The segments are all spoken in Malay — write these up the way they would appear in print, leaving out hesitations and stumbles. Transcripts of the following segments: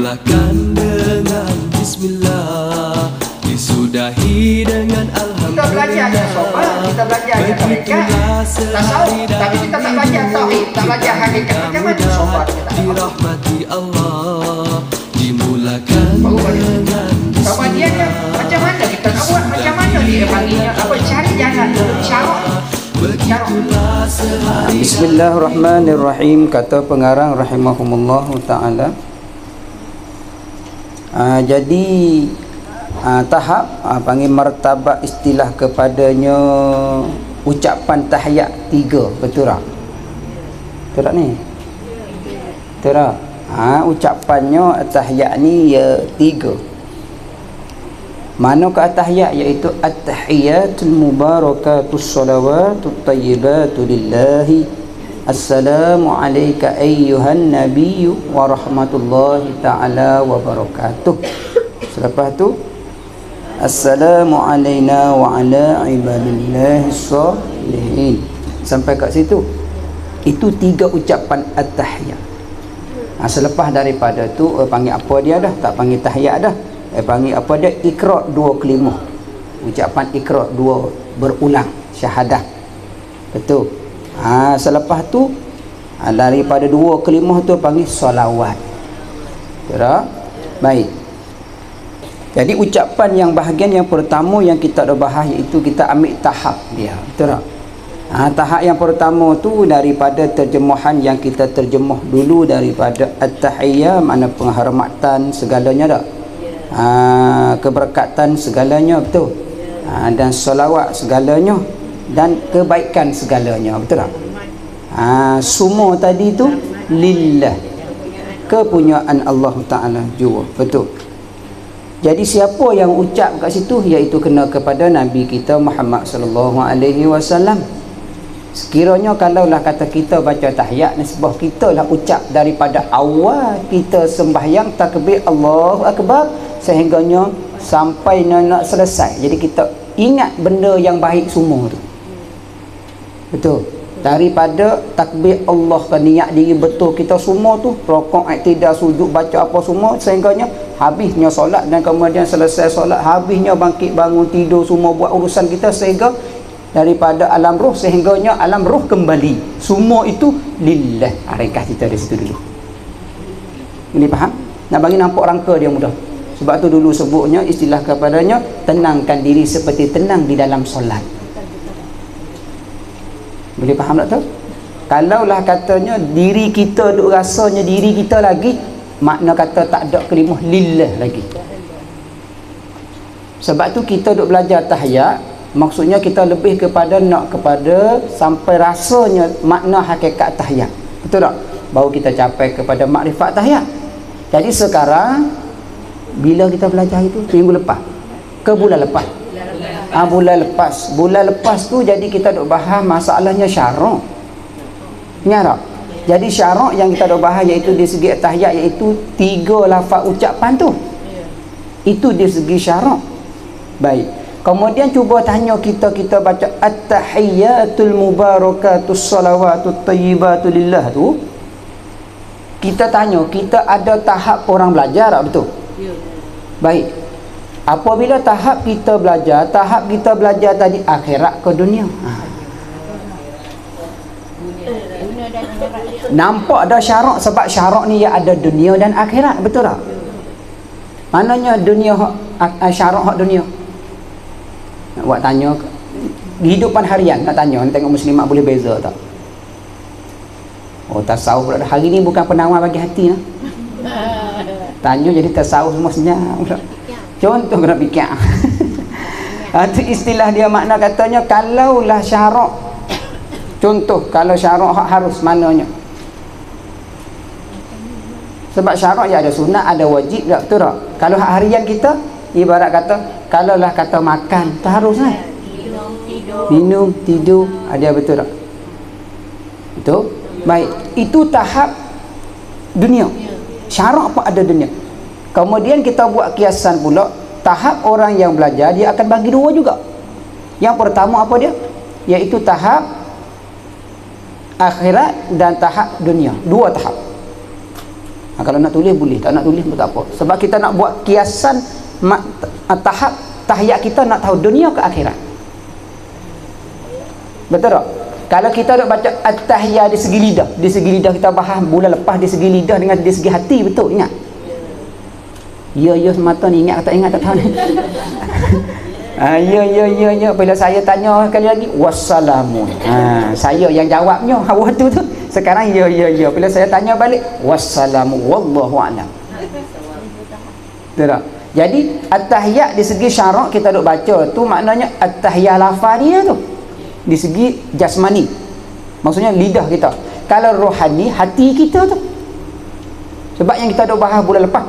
Dimulakan dengan bismillah, disudahi dengan Kita belajar alhamdulillah. sopan, kita belajar hakikat tasawuf, tapi kita tak belajar tauhid, tak belajar hakikat. Macam mana sopan kita? Dirahmati Allah, dimulakan dengan Kemudiannya macam mana kita nak buat, macam mana dia panggilnya, apa cari jalan untuk syarat. Bismillahirrahmanirrahim. Kata pengarang rahimahumullah ta'ala. Jadi tahap panggil martabat istilah kepadanya ucapan tahiyat 3. Betul tak? Betul tak ni? Betul tak? Ucapannya tahiyat ni ya 3. Mana ke at-tahiyat, iaitu at-tahiyatul mubarakatus salawatut tayyibatu lillahi. Assalamu alayka ayyuhan nabiyyu wa rahmatullahi ta'ala wa barakatuh. Selepas tu assalamu alayna wa ala ibadillahis salihin. Sampai kat situ. Itu 3 ucapan at-tahiyat. Selepas daripada tu panggil apa dia dah? Tak panggil tahiyat dah. Panggil apa dia? Iqra' 2 kalimah. Ucapan Iqra' 2 berulang syahadah. Betul. Selepas tu daripada 2 kalimah tu panggil salawat. Betul. Baik. Jadi ucapan yang bahagian yang pertama yang kita dah bahas, iaitu kita ambil tahap dia. Betul tak? Tahap yang pertama tu daripada terjemahan yang kita terjemah dulu daripada at-tahiyyah, mana penghormatan segalanya dah. Keberkatan segalanya, betul. Dan salawat segalanya dan kebaikan segalanya, betul tak? Semua tadi tu lillah, kepunyaan Allah Ta'ala jua, betul. Jadi siapa yang ucap kat situ, iaitu kena kepada Nabi kita Muhammad sallallahu alaihi wasallam. Sekiranya kalaulah kata kita baca tahiyat, nisbah kita lah ucap daripada awal kita sembahyang takbir Allahu Akbar sehingganya sampai nak selesai. Jadi kita ingat benda yang baik semua tu. Betul. Daripada takbir Allah ke niat diri betul kita semua tu, rakaat tidak sujud baca apa semua sehingganya habisnya solat, dan kemudian selesai solat habisnya bangkit bangun tidur semua buat urusan kita sehingga daripada alam roh sehingganya alam roh kembali. Semua itu lillah. Ringkas kita dari situ dulu. Ini faham? Nak bagi nampak rangka dia mudah. Sebab tu dulu sebutnya istilah kepadanya tenangkan diri seperti tenang di dalam solat. Boleh faham tak tu? Kalaulah katanya diri kita duk rasanya diri kita lagi, makna kata tak ada kalimah lillah lagi. Sebab tu kita duk belajar tahiyat, maksudnya kita lebih kepada nak kepada sampai rasanya makna hakikat tahiyat. Betul tak? Baru kita capai kepada makrifat tahiyat. Jadi sekarang bila kita belajar itu minggu lepas ke bulan lepas? Bulan lepas tu jadi kita duk bahas masalahnya syarak. Ingat tak? Jadi syarak yang kita duk bahas iaitu di segi tahiyat, iaitu 3 lafaz ucapan tu. Itu di segi syarak. Baik. Kemudian cuba tanya kita baca at-tahiyyatul mubarakatus salawatut tayyibatu lillah tu. Kita tanya, kita ada tahap orang belajar tak? Betul? Ya. Baik. Apabila tahap kita belajar tadi akhirat ke dunia? Nampak ada syarak, sebab syarak ni ya ada dunia dan akhirat, betul tak? Mananya dunia syarak hak dunia? Nak buat tanya kehidupan harian, nak tanya nak tengok muslimat boleh beza tak? Oh, tasawuf pula hari ni bukan penawar bagi hati lah. Tanya jadi tasawuf semua senyap pula. Contoh kena fikir. Itu istilah dia, makna katanya kalaulah syarak, contoh kalau syarak harus mananya? Sebab syarak ya ada sunat, ada wajib tak? Betul tak? Kalau harian kita ibarat kata kalaulah kata makan tak harus kan? Minum, tidur, ada, betul tak? Betul? Baik, itu tahap dunia. Syarak apa ada dunia. Kemudian kita buat kiasan pula, tahap orang yang belajar dia akan bagi 2 juga. Yang pertama apa dia? Iaitu tahap akhirat dan tahap dunia. 2 tahap. Kalau nak tulis boleh, tak nak tulis pun tak apa. Sebab kita nak buat kiasan tahap tahiyat kita nak tahu dunia ke akhirat. Betul tak? Kalau kita nak baca at-tahiyat di segi lidah kita bahas bulan lepas di segi lidah dengan di segi hati, betul ingat? Ya semata ni ingat tak ingat tak tahu. Ya bila saya tanya sekali lagi wassalamu. Saya yang jawabnya waktu tu. Sekarang ya. Bila saya tanya balik wassalamu wallahu a'lam. Betul tak? Jadi at-tahiyat di segi syarak kita duk baca tu maknanya at-tahiyat lafaz dia tu. Di segi jasmani, maksudnya lidah kita. Kalau rohani, hati kita tu. Sebab yang kita dah bahas bulan lepas,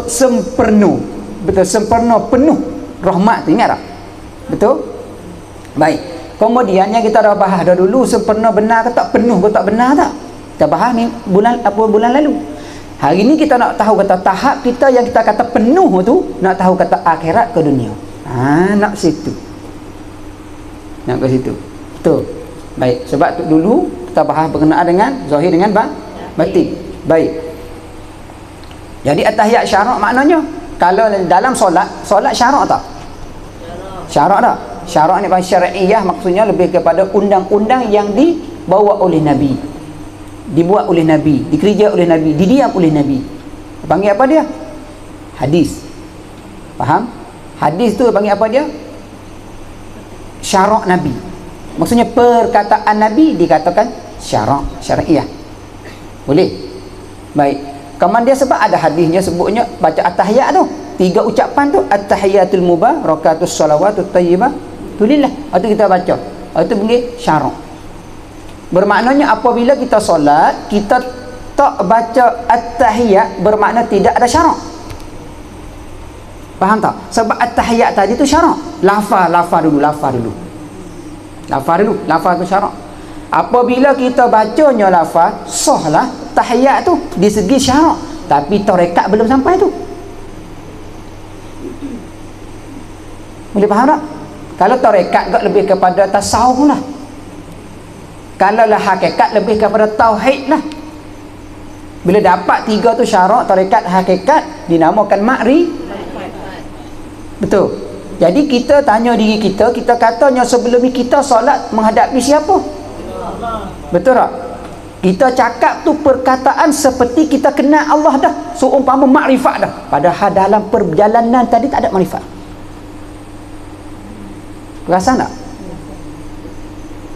sempurna, betul, sempurna penuh rahmat tu, ingat tak? Betul? Baik. Kemudian yang kita dah bahas dah dulu, sempurna benar ke tak, penuh ke tak benar tak? Kita bahas ni bulan lalu. Hari ni kita nak tahu kata tahap kita yang kita kata penuh tu, nak tahu kata akhirat ke dunia. Nak situ. Nak ke situ. Betul. Baik, sebab tu dulu kita bahas berkenaan dengan zahir dengan batin. Baik. Jadi at-tahiyat syarak maknanya kalau dalam solat syarak tak? Syarak tak? Syarak ni bahasa syar'iyah maksudnya lebih kepada undang-undang yang dibawa oleh Nabi. Dibuat oleh Nabi, dikerja oleh Nabi, didiam oleh Nabi. Panggil apa dia? Hadis. Faham? Hadis tu panggil apa dia? Syarak Nabi. Maksudnya perkataan Nabi dikatakan syar'iyah. Boleh? Baik. Kemudian sebab ada hadisnya sebutnya baca at-tahiyat tu. 3 ucapan tu at-tahiyatul mubarakatus shalawatut thayyibah tulillah. Itu kita baca. Itu panggil syarak. Bermaknanya apabila kita solat, kita tak baca at-tahiyat bermakna tidak ada syarak. Faham tak? Sebab at-tahiyat tadi tu syarak. Lafaz dulu. Lafaz tu syarak. Apabila kita bacanya lafaz, sahlah tahiyat tu di segi syarak. Tapi tarekat belum sampai tu. Boleh faham tak? Kalau tarekat lebih kepada tasawuf lah. Kalau lah hakikat lebih kepada tauhid lah. Bila dapat 3 tu syarak, tarekat, hakikat, dinamakan betul. Jadi kita tanya diri kita, kita katanya sebelum ni kita solat menghadapi siapa? Betul tak? Kita cakap tu perkataan seperti kita kenal Allah dah, seumpama makrifat dah. Padahal dalam perjalanan tadi tak ada makrifat. Perasan tak?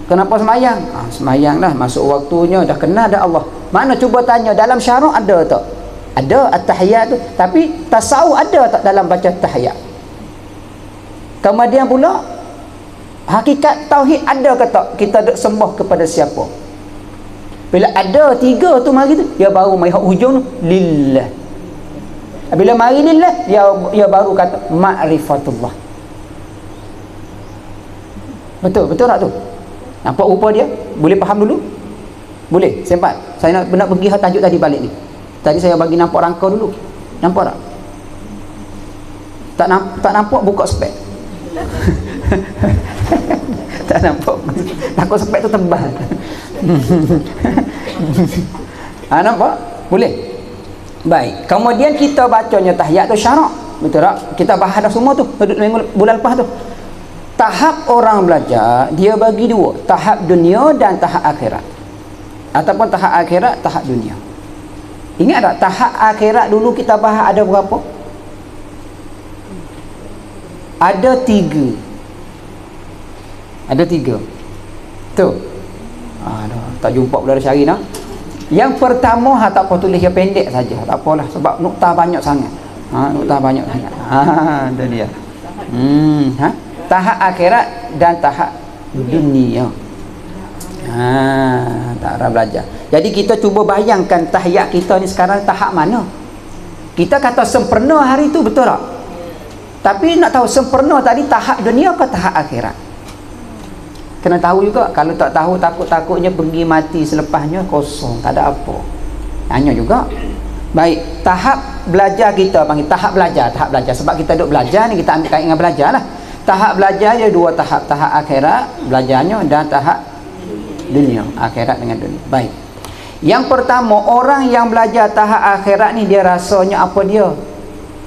Kenapa semayang? Semayang dah, masuk waktunya, dah kenal dah Allah. Mana cuba tanya, dalam syarak ada tak? Ada at-tahiyat tu, tapi tasawuf ada tak dalam baca tahiyat? Kemudian pula hakikat tauhid ada ke tak? Kita duk sembah kepada siapa? Bila ada 3 tu mari tu, dia baru mai hujung tu lillah. Bila mari lillah, dia baru kata ma'rifatullah. Betul tak tu? Nampak rupa dia? Boleh faham dulu? Boleh? Sempat? Saya nak pergi tajuk tadi balik ni. Tadi saya bagi nampak rangka dulu. Nampak tak? Tak nampak, buka spek. Tak nampak. Takut spek tu tebal. Nampak? Boleh? Baik. Kemudian kita bacanya tahiyat tu syarak. Betul tak? Kita bahas dah semua tu bulan lepas tu. Tahap orang belajar dia bagi 2, tahap dunia dan tahap akhirat. Ataupun tahap akhirat, tahap dunia. Ingat tak tahap akhirat dulu kita bahas ada berapa? Ada 3. Ada 3. Tu. Tak jumpa pula dah cari dah. Yang pertama tak apa, tulis yang pendek saja. Tak apalah sebab noktah banyak sangat. Noktah banyak sangat. Itu dia. Tahap akhirat dan tahap dunia. Tak ada belajar. Jadi kita cuba bayangkan tahiyat kita ni sekarang tahap mana? Kita kata sempurna hari tu, betul tak? Tapi nak tahu sempurna tadi tahap dunia ke tahap akhirat? Kena tahu juga. Kalau tak tahu, takut-takutnya pergi mati selepasnya kosong, tak ada apa. Tanya juga. Baik, tahap belajar kita panggil tahap belajar. Sebab kita duduk belajar ni, kita ambil kait dengan belajar lah. Tahap belajar dia 2 tahap. Tahap akhirat belajarnya dan tahap dunia, akhirat dengan dunia. Baik. Yang pertama, orang yang belajar tahap akhirat ni dia rasanya apa dia?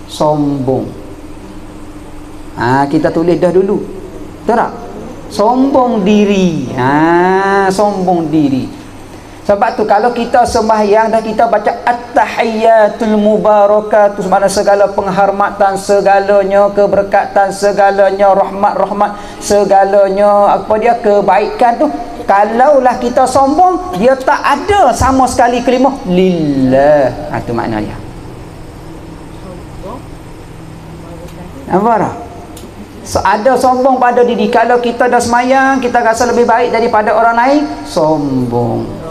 Sombong. Kita tulis dah dulu. Betul tak? Sombong diri. Sombong diri. Sebab tu kalau kita sembahyang dan kita baca at-tahiyyatul mubarakatuh, mana segala penghormatan, segalanya keberkatan, segalanya rahmat-rahmat, segalanya apa dia kebaikan tu, kalaulah kita sombong, dia tak ada sama sekali kalimah lillah. Itu makna dia. Nampak tak? Ada sombong pada diri. Kalau kita dah semayang, kita rasa lebih baik daripada orang lain, sombong.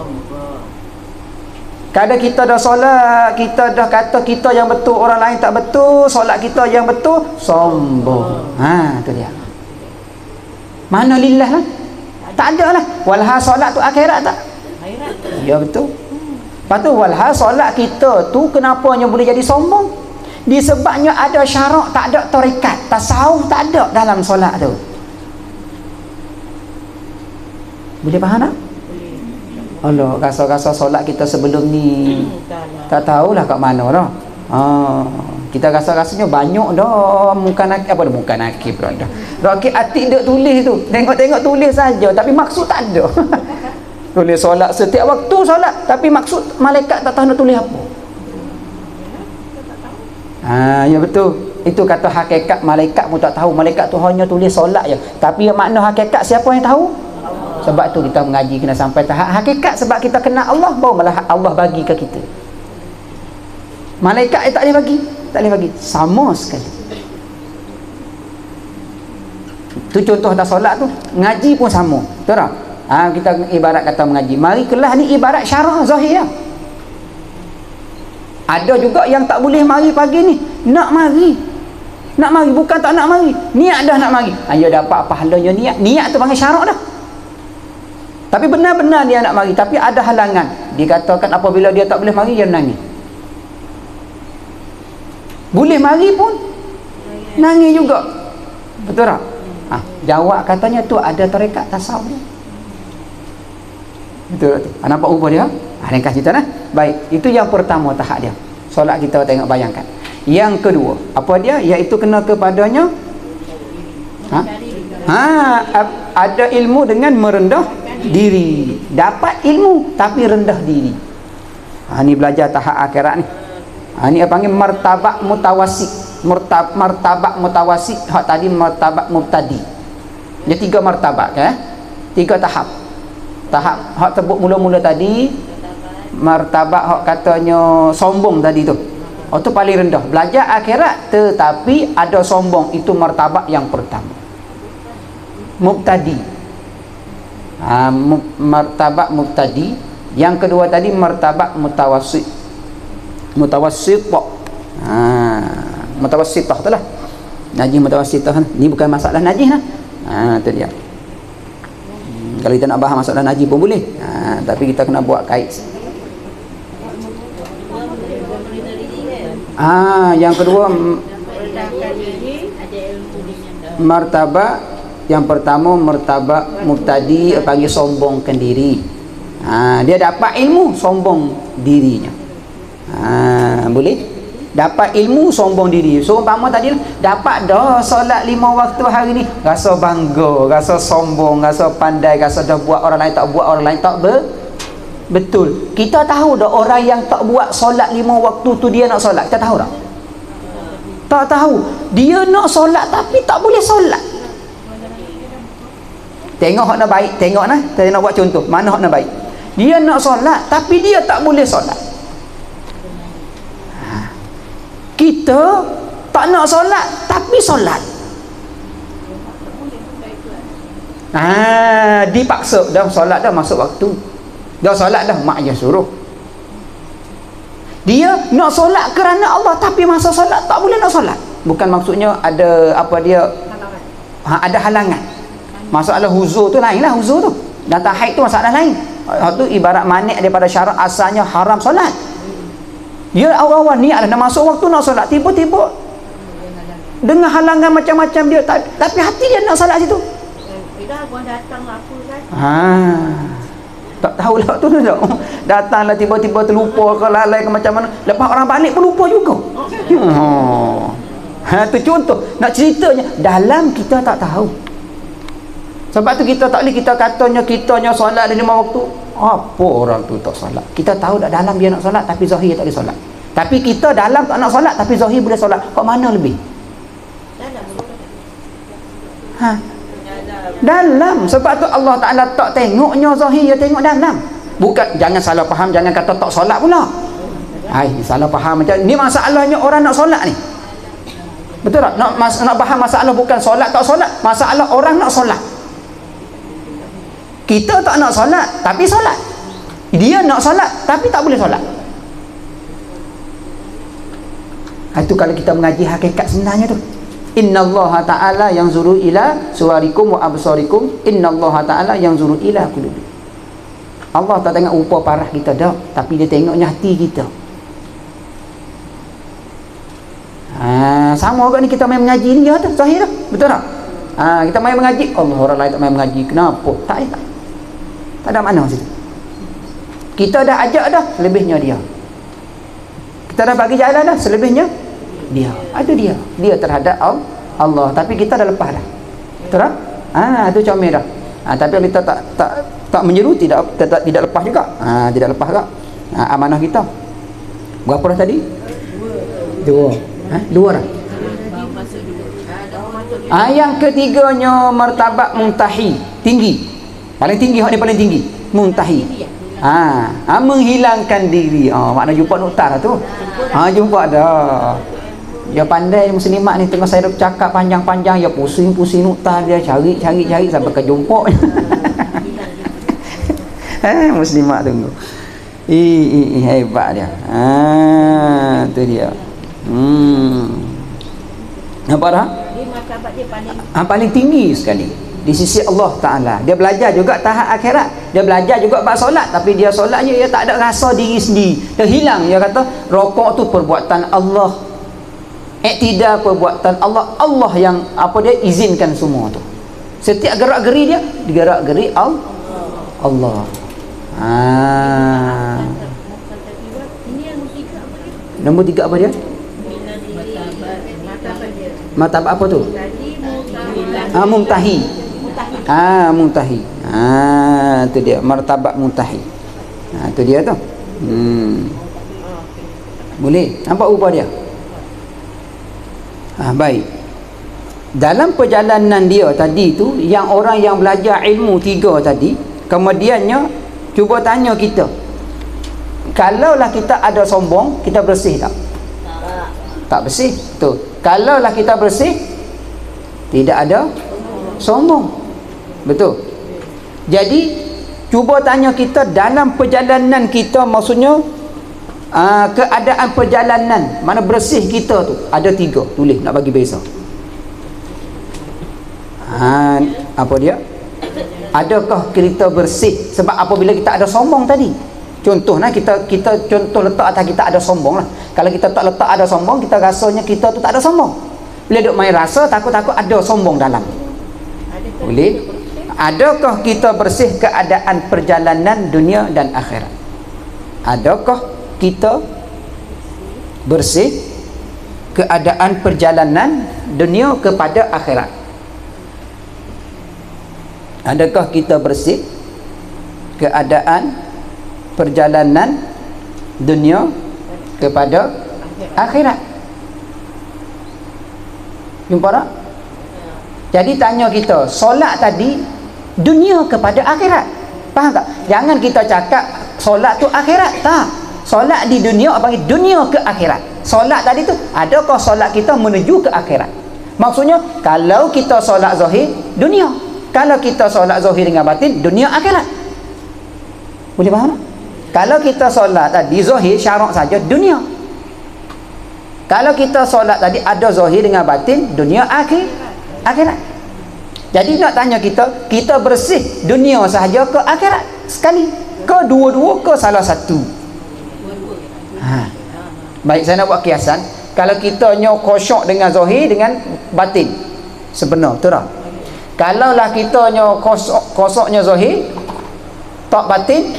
Kadang kita dah solat, kita dah kata kita yang betul, orang lain tak betul, solat kita yang betul, sombong. Tu dia. Mana lillah lah? Tak ada lah. Walha solat tu akhirat tak? Ya betul. Lepas tu walha solat kita tu kenapanya boleh jadi sombong? Disebabnya ada syarak, tak ada tarekat, tasawuf tak ada dalam solat tu. Boleh faham tak? Allah, rasa-rasa solat kita sebelum ni tak tahulah kat mana dah. Kita rasa-rasanya banyak dah muka nakib, apa dah muka nakib dah. Rakib atik duk tulis tu. Tengok-tengok tulis saja tapi maksud tak ada. Tulis solat setiap waktu solat tapi maksud malaikat tak tahu nak tulis apa. Ya betul. Itu kata hakikat malaikat pun tak tahu. Malaikat tu hanya tulis solat je. Tapi makna hakikat siapa yang tahu? Sebab tu kita mengaji kena sampai tahap hakikat. Sebab kita kenal Allah, baru malah Allah bagi ke kita. Malaikat tak boleh bagi. Tak boleh bagi. Sama sekali. Tu contoh dah solat tu. Ngaji pun sama. Betul tak? Kita ibarat kata mengaji. Mari kelas ni ibarat syarah zahir. Ada juga yang tak boleh mari pagi ni. Nak mari. Nak mari. Bukan tak nak mari. Niat dah nak mari. Dia dapat pahalanya niat. Niat tu panggil syarak dah. Tapi benar-benar dia nak mari. Tapi ada halangan. Dikatakan apabila dia tak boleh mari, dia nangis. Boleh mari pun nangis juga. Betul tak? Jawab katanya tu ada tarekat tasawuf dia. Betul tak? Nampak rupa dia? Ringkas cerita nah. Baik, itu yang pertama tahap dia. Solat kita tengok bayangkan. Yang kedua, apa dia? Iaitu kena kepadanya ada ilmu dengan merendah diri. Dapat ilmu tapi rendah diri. Ni belajar tahap akhirat ni. Ni panggil martabak mutawasit. Martabak mutawasit. Hak tadi martabak mubtadi. Dia 3 martabak 3 tahap. Tahap hak sebut mula-mula tadi, martabak hak katanya sombong tadi tu. Tu paling rendah. Belajar akhirat tetapi ada sombong. Itu martabak yang pertama. Mubtadi. Martabak mubtadi. Yang kedua tadi martabak mutawasit. Mutawassitah. Mutawassitah tu lah. Najis mutawassitah. Ni bukan masalah najis lah. Tu dia. Kalau kita nak bahas masalah najis pun boleh. Tapi kita kena buat kait. Yang kedua martabak. Yang pertama martabak mubtadi, panggil sombongkan diri. Dia dapat ilmu, sombong dirinya. Boleh? Dapat ilmu, sombong diri. So umpama tadi dapat dah solat 5 waktu hari ni, rasa bangga, rasa sombong, rasa pandai, rasa dah buat orang lain tak buat, orang lain tak betul. Kita tahu dah orang yang tak buat solat 5 waktu tu dia nak solat. Kita tahu tak? Tak tahu. Dia nak solat tapi tak boleh solat. Tengok hak nak baik, tengok nah. Saya nak buat contoh. Mana hak nak baik? Dia nak solat tapi dia tak boleh solat. Kita tak nak solat tapi solat. Dipaksa dah solat dah masuk waktu. Dah solat dah mak je suruh. Dia nak solat kerana Allah tapi masa solat tak boleh nak solat. Bukan maksudnya ada apa dia ada halangan. Masalah huzur tu lain lah. Huzur tu datang haid tu masalah lain. Itu ibarat manik daripada syarat asalnya haram solat. Dia awal-awal niat dah masuk waktu nak solat, tiba-tiba dengan halangan macam-macam dia tapi hati dia nak solat situ. Tak tahu lah tu tak. Datanglah tiba-tiba terlupa ke lalai ke macam mana. Lepas orang balik pun lupa juga. Tu contoh. Nak ceritanya dalam kita tak tahu. Sebab tu kita tak boleh kita kitanya solat di 5 waktu. Apa orang tu tak solat? Kita tahu tak dalam dia nak solat tapi zahir tak boleh solat. Tapi kita dalam tak nak solat tapi zahir boleh solat. Kok mana lebih? Dalam. Sebab tu Allah Ta'ala tak tengoknya zahir, dia tengok dalam. Bukan, jangan salah faham, jangan kata tak solat pula. Salah faham macam ni. Masalahnya orang nak solat ni, betul tak? Nak faham masalah bukan solat tak solat, masalah orang nak solat. Kita tak nak solat tapi solat, dia nak solat tapi tak boleh solat. Itu kalau kita mengaji hakikat sebenarnya tu. Innallaha ta'ala yanzuru ila suwarikum wa absarikum, innallaha ta'ala yanzuru ila qulubikum. Allah tak tengok rupa parah kita dah, tapi dia tengoknya hati kita. Sama juga ni kita main mengaji ni, ya tu zahir dah, betul tak? Kita main mengaji, Allah orang lain tak main mengaji, kenapa? Tak ada makna situ. Kita dah ajak dah, selebihnya dia. Kita dah bagi jalan dah, selebihnya dia. Itu dia terhadap Allah, tapi kita dah lepas dah, betul tak? Itu comel dah. Tapi kita tak menyeru, tidak lepas juga. Tidak lepas juga amanah kita. Berapa dah tadi? Dua dah. Yang ketiganya martabat muntahi, tinggi. Paling tinggi, hak ni paling tinggi, muntahi. Menghilangkan diri. Makna jumpa nuktar tu. Jumpa dah. Dia pandai muslimat ni, tengah saya bercakap panjang-panjang, dia pusing-pusing nuktar, dia cari sampai ke jumpa. Muslimat tunggu. Hebat dia. Tu dia. Nampak dah? Paling tinggi sekali di sisi Allah Ta'ala. Dia belajar juga tahap akhirat, dia belajar juga bab solat, tapi dia solatnya dia tak ada rasa diri sendiri, dia hilang. Dia kata rokok tu perbuatan Allah, iktidal perbuatan Allah, Allah yang dia izinkan semua tu. Setiap gerak-geri dia gerak-geri Allah. Nombor 3 apa dia? Martabat apa tu? Muntahi. Muntahi. Tu dia martabat muntahi. Tu dia tu. Boleh nampak rupa dia. Baik. Dalam perjalanan dia tadi tu, yang orang yang belajar ilmu 3 tadi, kemudiannya cuba tanya kita, kalaulah kita ada sombong, kita bersih tak? Tak bersih. Tu. Kalaulah kita bersih, tidak ada sombong. Betul. Jadi cuba tanya kita dalam perjalanan kita, maksudnya keadaan perjalanan, mana bersih kita tu ada 3. Tulis, nak bagi beza. Apa dia? Adakah kita bersih? Sebab apabila kita ada sombong tadi, contohnya kita contoh letak atas kita ada sombong lah. Kalau kita tak letak ada sombong, kita rasanya kita tu tak ada sombong. Bila duk main rasa takut-takut ada sombong dalam. Boleh? Adakah kita bersih keadaan perjalanan dunia dan akhirat? Adakah kita bersih keadaan perjalanan dunia kepada akhirat? Adakah kita bersih keadaan perjalanan dunia kepada akhirat? Jumpa tak? Jadi tanya kita, solat tadi dunia kepada akhirat, faham tak? Jangan kita cakap solat tu akhirat, tak. Solat di dunia, panggil dunia ke akhirat. Solat tadi tu, adakah solat kita menuju ke akhirat? Maksudnya, kalau kita solat zahir, dunia. Kalau kita solat zahir dengan batin, dunia akhirat. Boleh faham tak? Kalau kita solat tadi zahir syarak saja, dunia. Kalau kita solat tadi ada zahir dengan batin, dunia akhirat. Jadi nak tanya kita bersih dunia sahaja ke akhirat sekali, ke dua-dua, ke salah satu? Baik, saya nak buat kiasan. Kalau kita khusyuk dengan zahir dengan batin, sebenar betul tak? Kalaulah kita kosoknya zahir, tak batin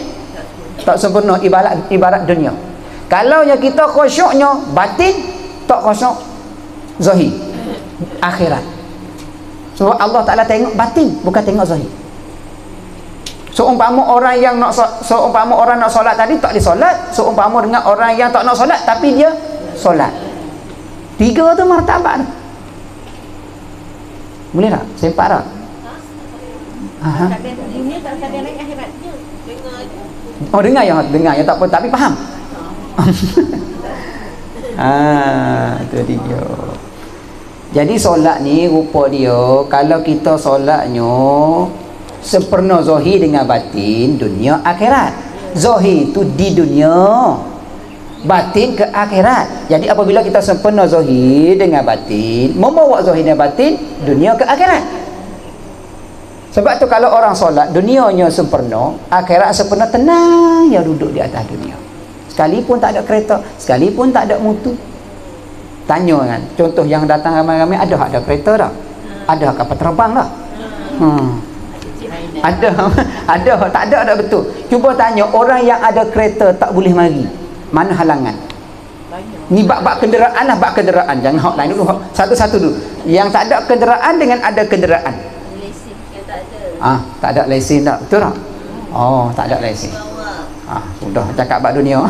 tak sempurna, ibarat dunia. Kalau yang kita khusyuknya batin, tak khusyuk zahir, akhirat. So Allah Ta'ala tengok batin, bukan tengok zahir. Seumpama orang yang nak solat tadi tak disolat, seumpama dengan orang yang tak nak solat tapi dia solat. 3 tu martabat tu. Boleh tak? Sempat tak? Aha. Oh, dengar ya tak apa, tapi faham. Itu dia. Jadi solat ni rupa dia, kalau kita solatnya sempurna zahir dengan batin, dunia akhirat. Zahir tu di dunia, batin ke akhirat. Jadi apabila kita sempurna zahir dengan batin, membawa zahir dan batin dunia ke akhirat. Sebab tu kalau orang solat dunianya sempurna, akhirat sempurna, tenang dia duduk di atas dunia. Sekalipun tak ada kereta, sekalipun tak ada motor. Tanya kan, contoh yang datang ramai-ramai, ada kereta tak? Ada kapal terbang tak? Ada, tak ada betul. Cuba tanya orang yang ada kereta tak boleh mari, mana halangan? Ni bab kenderaan lah, bab kenderaan. Jangan hak lain dulu, satu-satu dulu. Yang tak ada kenderaan dengan ada kenderaan. Tak ada lesen tak? Betul tak? Oh, tak ada lesen. Sudah cakap bab dunia.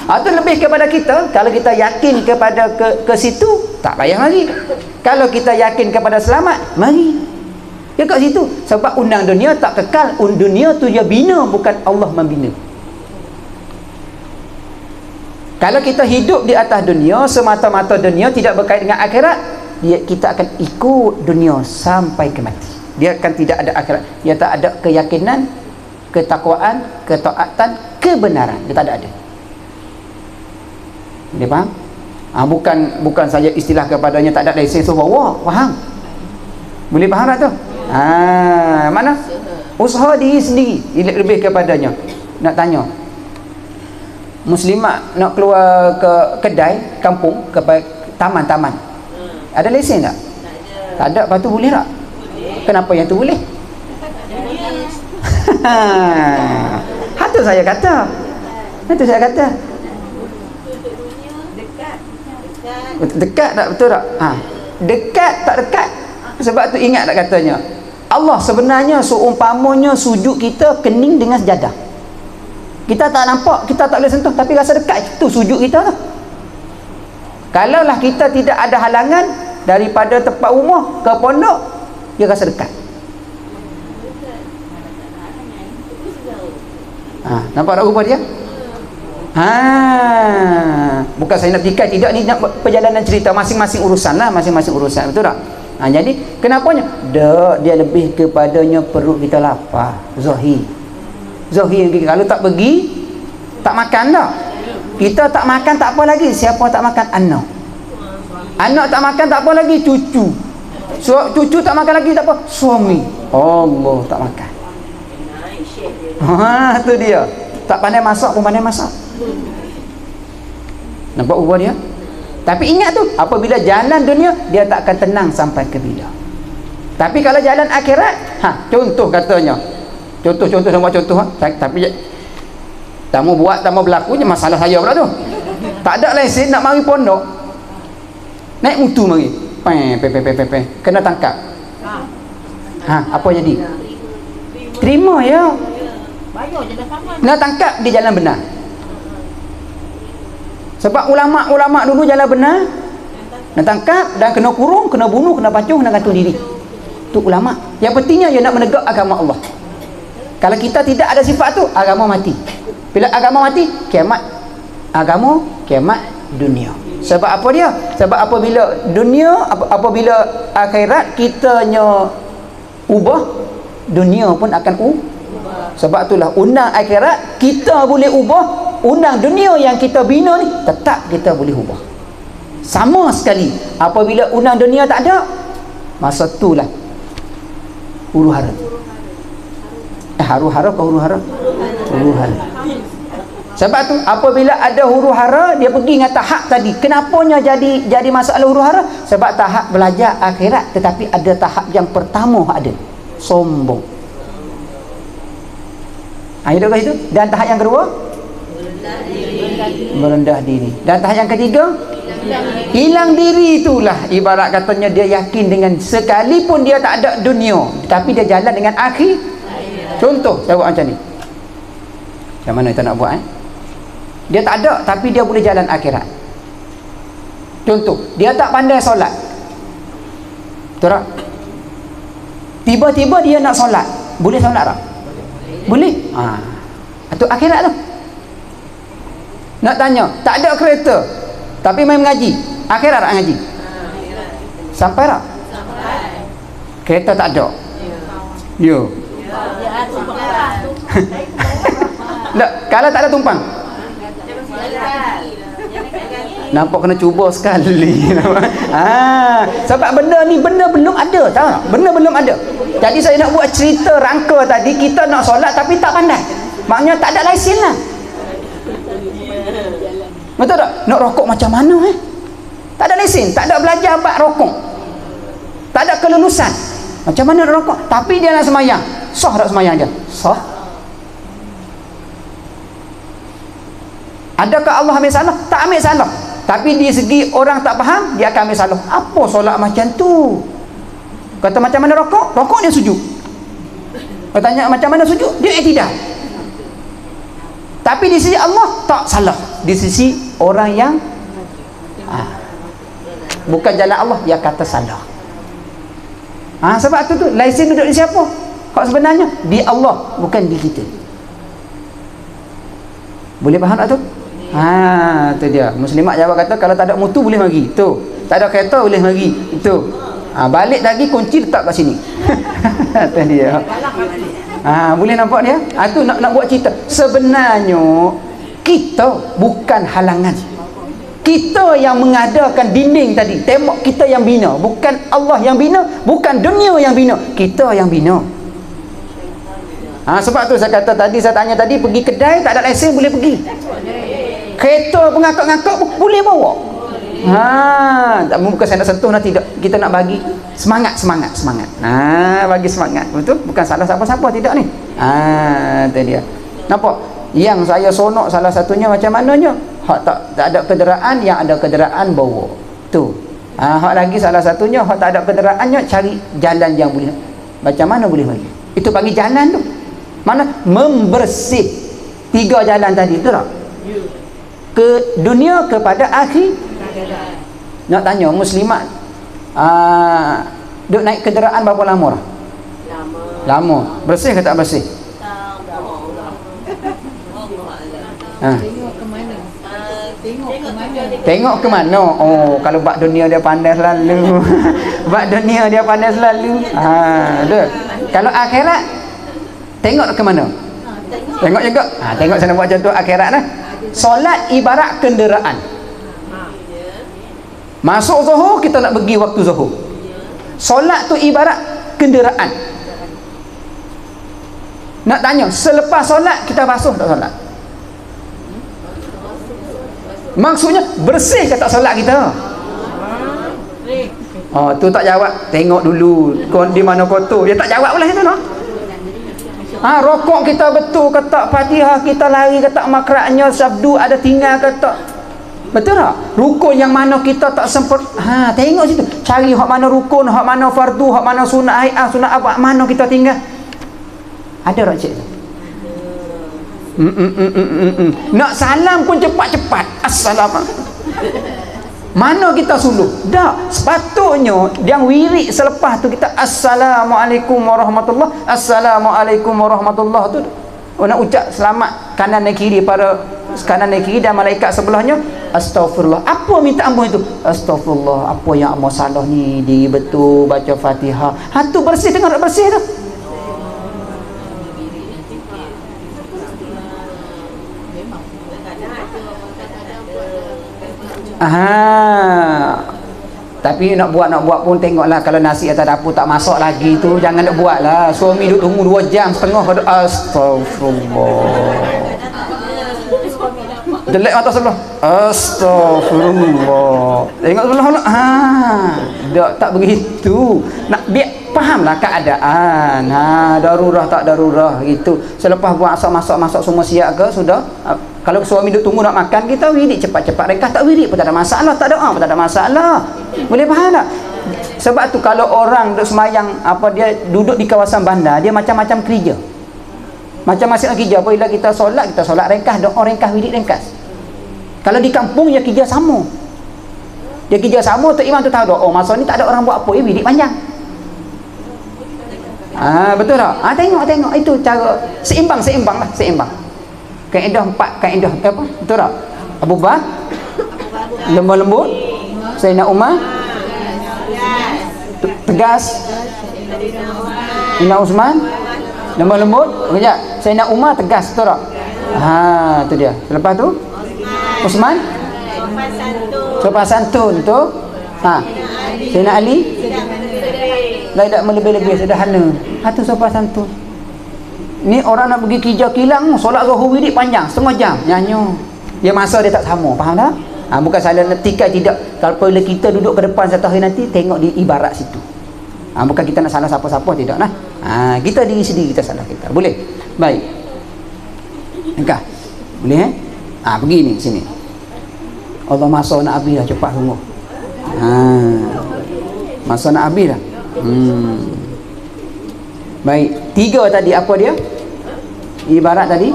Itu lebih kepada kita. Kalau kita yakin kepada ke situ, tak payah mari. Kalau kita yakin kepada selamat, mari. Dia kat situ. Sebab undang dunia tak kekal. Dunia tu dia bina, bukan Allah membina. Kalau kita hidup di atas dunia, semata-mata dunia, tidak berkait dengan akhirat, kita akan ikut dunia sampai ke mati. Dia akan tidak ada akhirat. Dia tak ada keyakinan, ketakwaan, ketaatan, kebenaran. Dia tak ada. Dia faham? Bukan saja istilah kepadanya tak ada lesen so bawa. Faham? Boleh faham tak tu? Mana? Usaha diri sendiri. Lebih kepadanya. Nak tanya, Muslimat nak keluar ke kedai, kampung, ke taman-taman, ada lesen tak? Tak ada. Lepas tu boleh tak? Kenapa yang tu boleh? Itu saya kata. Dekat tak? Betul tak? Dekat tak dekat? Sebab tu ingat tak katanya, Allah sebenarnya seumpamanya sujud kita kening dengan sejadah. Kita tak nampak, kita tak boleh sentuh, tapi rasa dekat. Itu sujud kita tu. Kalaulah kita tidak ada halangan daripada tempat rumah ke pondok, dia rasa dekat. Nampak tak rupa dia? Bukan saya nak tikai, tidak, ni nak perjalanan cerita masing-masing urusan lah, masing-masing urusan, betul tak? Jadi kenapanya? Dia lebih kepadanya perut kita lapar, zahir. Kalau tak pergi, tak makan tak? Kita tak makan tak apa lagi. Siapa tak makan? Anak tak makan tak apa lagi, cucu. Cucu tak makan lagi tak apa, suami. Allah tak makan. Tu dia. Tak pandai masak pun pandai masak. Nampak ubah dia? Tapi ingat tu, apabila jalan dunia, dia tak akan tenang sampai ke bila. Tapi kalau jalan akhirat, contoh katanya. Contoh sama contoh. Tapi tak mau buat, tak mau berlakunya, masalah saya pula tu. Tak ada lesen nak mari pondok. Naik mutu mari. Kena tangkap. Apa jadi? Terima ya. Nak tangkap di jalan benar. Sebab ulama' dulu jalan benar, nak tangkap dan kena kurung, kena bunuh, kena pancung, kena gantung diri. Itu ulama'. Yang pentingnya dia nak menegak agama Allah. Kalau kita tidak ada sifat tu, agama mati. Bila agama mati, kiamat agama, kiamat dunia. Sebab apa dia? Sebab apabila dunia, apabila akhirat kitanya ubah, dunia pun akan ubah. Sebab itulah undang akhirat kita boleh ubah, undang dunia yang kita bina ni tetap kita boleh ubah. Sama sekali. Apabila undang dunia tak ada, masa itulah huru-hara. Huru-hara ke huru-hara? Huru-hara. Sebab tu apabila ada huru-hara, dia pergi dengan tahap tadi. Kenapanya jadi masalah huru-hara? Sebab tahap belajar akhirat, tetapi ada tahap yang pertama ada sombong. Ayat kat situ. Dan tahap yang kedua, merendah diri. Dan tahap yang ketiga, hilang diri. Itulah ibarat katanya dia yakin dengan sekalipun dia tak ada dunia, tapi dia jalan dengan akhir. Contoh saya buat macam ni. Macam mana kita nak buat Dia tak ada tapi dia boleh jalan akhirat. Contoh, dia tak pandai solat. Betul tak? Tiba-tiba dia nak solat. Boleh solat tak? Boleh. Itu akhirat tu. Nak tanya, tak ada kereta tapi main mengaji. Akhirat tak ngaji? Sampai tak? Kereta tak ada. Ya. Tak, kalau tak ada tumpang. Nampak kena cuba sekali. Sebab benda ni benda belum ada, tahu tak? Benda belum ada. Jadi saya nak buat cerita rangka tadi, kita nak solat tapi tak pandai. Maknanya tak ada lesen lah. Betul tak? Nak rokok macam mana Tak ada lesen, tak ada belajar bab rokok. Tak ada kelulusan. Macam mana nak rokok? Tapi dia nak semayang. Sah tak semayang dia? Sah. Adakah Allah ambil salah? Tak ambil salah. Tapi di segi orang tak faham, dia akan ambil salah. Apa solat macam tu? Kata macam mana rokok? Rokok dia sujud. Kata tanya macam mana sujud? Dia tidak. Tapi di sisi Allah tak salah. Di sisi orang yang bukan jalan Allah, dia kata salah. Sebab tu lesen duduk di siapa? Hak sebenarnya di Allah, bukan di kita. Boleh faham tak tu? Tu dia. Muslimat jawab kata kalau tak ada mutu boleh mari. Tu. Tak ada kereta boleh mari. Itu. Balik lagi kunci letak kat sini. Tu dia. Boleh nampak dia? Tu nak buat cerita. Sebenarnya kita bukan halangan. Kita yang mengadakan dinding tadi. Tembok kita yang bina. Bukan Allah yang bina, bukan dunia yang bina. Kita yang bina. Sebab tu saya kata tadi, saya tanya tadi, pergi kedai tak ada lesen boleh pergi. Kereta pengangkut-ngangkut boleh bawa. Tak bukan saya nak sentuh nanti tak. Kita nak bagi semangat. Bagi semangat. Betul? Bukan salah siapa-siapa tidak ni. Tu dia. Nampak? Yang saya sonok salah satunya macam mananya? Hak tak ada kenderaan, yang ada kenderaan bawa. Tu. Hak lagi salah satunya hak tak ada kenderaannya, cari jalan yang boleh. Macam mana boleh bagi? Itu panggil jalan tu. Mana? Membersih. 3 jalan tadi, betul tak? Ke dunia, kepada akhir. Nak tanya muslimat duk naik kenderaan berapa lama dah? Lama. Bersih ke tak bersih? Tengok ke mana? Kalau bab dunia dia pandai selalu. Bab dunia dia pandai selalu. Betul. Kalau akhirat tengok ke mana? Tengok juga. Tengok sana buat contoh akhirat dah. Solat ibarat kenderaan. Masuk zuhur, kita nak pergi waktu zuhur. Solat tu ibarat kenderaan. Nak tanya, selepas solat kita basuh tak solat? Maksudnya bersih ke tak solat kita? Tu tak jawab. Tengok dulu di mana kotor. Dia tak jawab pula itu no. Rokok kita betul ke tak? Fatihah kita lari ke tak? Makraknya sabdu ada tinggal ke tak? Betul tak? Rukun yang mana kita tak sempat. Tengok situ. Cari hak mana rukun, hak mana fardu, hak mana sunat hai'ah, sunat apa, mana kita tinggal. Ada tak cik tu? Nak salam pun cepat-cepat. Assalamualaikum. Mana kita suluh? Tak. Sepatutnya yang wirid selepas tu kita Assalamualaikum warahmatullahi. Assalamualaikum warahmatullahi tu. Nak ucap selamat kanan dan kiri, para kanan dan kiri dan malaikat sebelahnya. Astaghfirullah. Apa minta ampun itu? Astaghfirullah. Apa yang amat salah ni? Diri betul, baca Fatihah. Tu bersih dengan tak bersih tu. Tapi nak buat pun tengoklah, kalau nasi atas dapur tak masak lagi tu jangan nak buat lah. Suami duduk tunggu 2 jam setengah. Astagfirullah. Jelek mata sebelah. Astagfirullah. Tengok sebelah nak. Tak begitu. Nak biar Fahamlah keadaan. Darurah tak darurah gitu. Selepas buat masak semua siap ke sudah. Kalau suami duduk tunggu nak makan, kita wirid cepat-cepat rekah, tak wirid pun tak ada masalah, tak doa pun tak ada masalah. Boleh faham tak? Sebab tu kalau orang duduk semayang dia duduk di kawasan bandar, dia macam-macam kerja. Macam-macam kerja. Apabila kita solat rekah, doa rekah, wirid ringkas. Kalau di kampung dia kerja sama. Dia kerja sama, tu imam tu tahu doa. Masa ni tak ada orang buat apa, wirid panjang. Betul tak? Tengok itu cara seimbang lah, seimbang. Kaedah 4 kaedah apa? Betul tak? Abu Bakar lemah lembut, Sayyidina Umar tegas, Sayyidina Uthman lemah lembut, kejap. Sayyidina Umar tegas, betul tak? Tu dia. Selepas tu Uthman sopan santun tu. Sayyidina Ali tidak melebih-lebih, sederhana. Tu sopan santun. Ni orang nak pergi kerja kilang, solat zuhur wirid panjang setengah jam nyanyo. Dia masa dia tak sama, faham tak? Bukan salah tikai, tidak. Kalau kita duduk ke depan satu hari nanti, tengok di ibarat situ. Bukan kita nak salah siapa-siapa, tidak nah. Kita diri sendiri kita salah kita. Boleh? Baik. Engkau. Boleh pergi ni sini. Allah masa nak habis dah, cepat sungguh. Masa nak habis dah. Baik, 3 tadi apa dia? Ibarat tadi?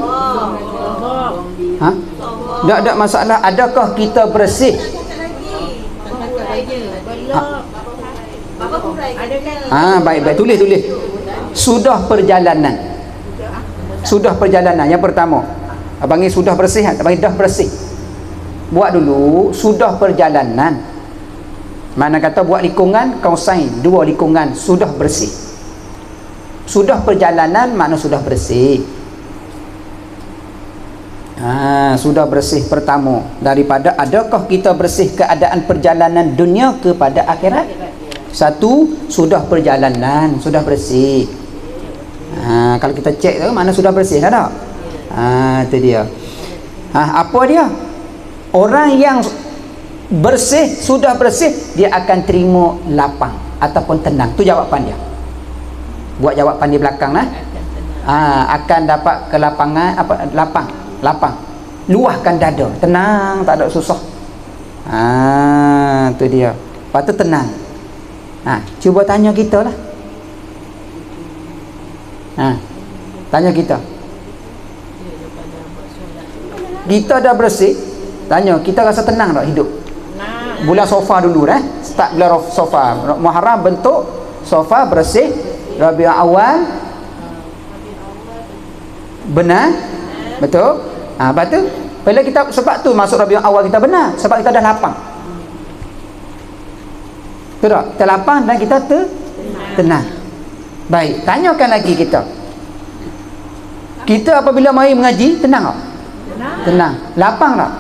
Tak masalah. Adakah kita bersih? Baik. Tulis. Sudah perjalanan. Yang pertama. Panggil sudah bersih, panggil dah bersih. Buat dulu sudah perjalanan. Mana kata buat likungan, kausain 2 likungan, sudah bersih. Sudah perjalanan mana sudah bersih. Sudah bersih pertama. Daripada adakah kita bersih keadaan perjalanan dunia kepada akhirat? 1, sudah perjalanan, sudah bersih. Kalau kita cek tu mana sudah bersih, tak ada. Itu dia. Apa dia? Orang yang bersih, sudah bersih, dia akan terima lapang ataupun tenang. Tu jawapan dia. Buat jawapan di belakang lah. Akan dapat kelapangan, lapang. Luahkan dada, tenang, tak ada susah. Tu dia. Lepas tu tenang. Cuba tanya kita lah. Tanya kita. Kita dah bersih, tanya, kita rasa tenang tak hidup? Bulan sofa dulu start bulan sofa. Muharram bentuk sofa bersih, Rabiul Awal benar, betul. Lepas tu bila kita, sebab tu masuk Rabiul Awal kita benar, sebab kita dah lapang. Betul tak? Kita lapang dan kita tenang. Baik, tanyakan lagi kita. Kita apabila mari mengaji, tenang tak? Tenang. Lapang tak?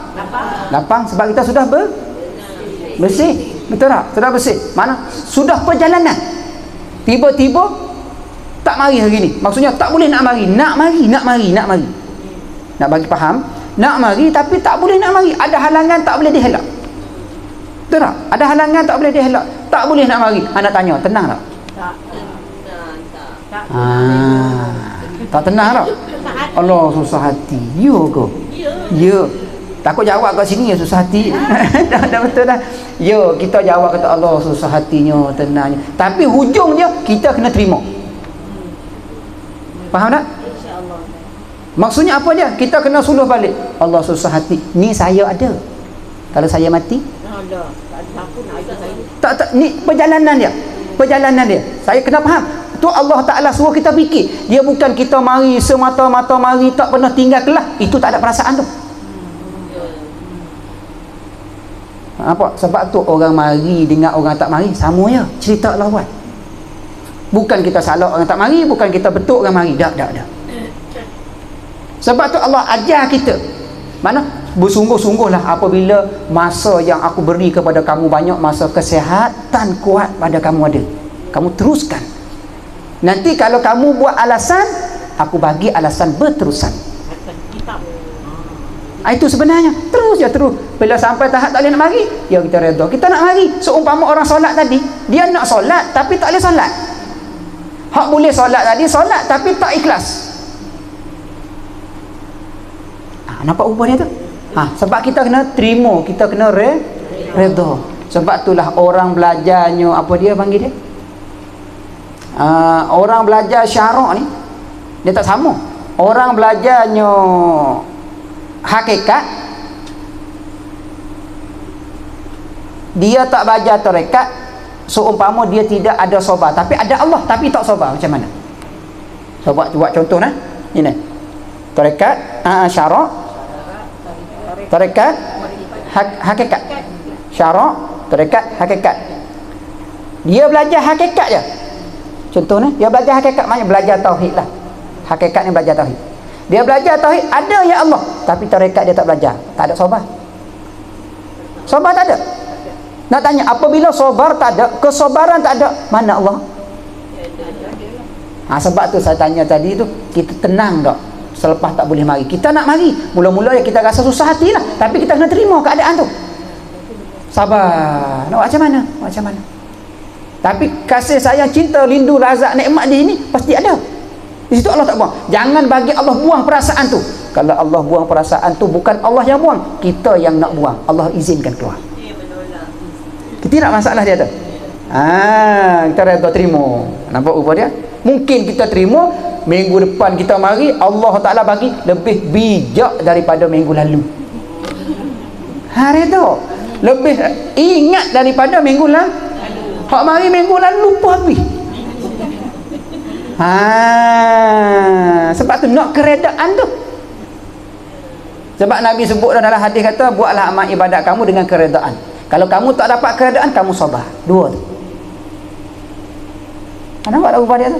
Lapang sebab kita sudah bersih. Betul tak? Sudah bersih. Mana? Sudah perjalanan. Tiba-tiba tak mari hari ni. Maksudnya tak boleh nak mari. Nak mari. Nak bagi faham. Nak mari tapi tak boleh nak mari. Ada halangan tak boleh dihelak. Betul tak? Ada halangan tak boleh dihelak. Tak boleh nak mari. Anak tanya, tenang tak? Tak tenang tak? Allah, susah hati. Ya ke? Ya. Takut jawab kat sini ya susah hati. Dah betul dah. Ya, kita jawab kata Allah susah hatinya, tenangnya. Tapi hujung dia kita kena terima. Faham tak? Maksudnya apa dia? Kita kena suluh balik. Allah susah hati. Ni saya ada. Kalau saya mati? Tak, ni perjalanan dia. Saya kena faham. Tu Allah Ta'ala suruh kita fikir. Dia bukan kita mari semata-mata mari tak pernah tinggal kelas. Itu tak ada perasaan tu. Apa? Sebab tu orang mari dengan orang tak mari sama je. Cerita lawan. Bukan kita salah orang tak mari, bukan kita betul orang mari. Tak. Sebab tu Allah ajar kita. Mana? Bersungguh-sungguhlah apabila masa yang aku beri kepada kamu banyak, masa kesihatan kuat pada kamu ada. Kamu teruskan. Nanti kalau kamu buat alasan, aku bagi alasan berterusan. Itu sebenarnya terus. Bila sampai tahap tak boleh nak mari, ya kita redha. Kita nak mari. Seumpama orang solat tadi, dia nak solat tapi tak boleh solat. Hak boleh solat tadi, solat tapi tak ikhlas. Nampak ubah dia tu? Sebab kita kena terima, kita kena redha. Sebab itulah orang belajarnya, apa dia panggil dia? Orang belajar syarak ni, dia tak sama. Orang belajarnya hakikat, dia tak belajar tarekat, seumpama dia tidak ada sabar, tapi ada Allah tapi tak sabar. Macam mana? So buat contoh nah. Ini tarekat, syarak, tarekat, hakikat. Syarak, tarekat, hakikat. Dia belajar hakikat je. Contohnya, dia belajar hakikat, maknanya belajar tauhid lah. Hakikat ni belajar tauhid. Dia belajar tauhid, ada ya Allah, tapi tarekat dia tak belajar, tak ada sabar. Sabar tak ada. Nak tanya, apabila sabar tak ada, kesabaran tak ada, mana Allah? Sebab tu saya tanya tadi tu, kita tenang tak selepas tak boleh mari? Kita nak mari, mula-mula ya kita rasa susah hati lah, tapi kita kena terima keadaan tu. Sabar. Nak macam mana? Macam mana? Tapi kasih sayang, cinta, rindu, razak, nikmat di sini pasti ada. Di situ Allah tak buang. Jangan bagi Allah buang perasaan tu. Kalau Allah buang perasaan tu, bukan Allah yang buang, kita yang nak buang. Allah izinkan keluar. Tidak masalah dia tu. Kita reda terima. Nampak upah dia? Mungkin kita terima, minggu depan kita mari, Allah Ta'ala bagi lebih bijak daripada minggu lalu. Reda. Lebih ingat daripada minggu lalu. Hak mari minggu lalu lupa habis. Sebab tu nak keredaan tu. Sebab Nabi sebut dalam hadis kata, buatlah amal ibadat kamu dengan keredaan. Kalau kamu tak dapat keredaan, kamu sabar. Dua tu. Nampak tak upah dia tu?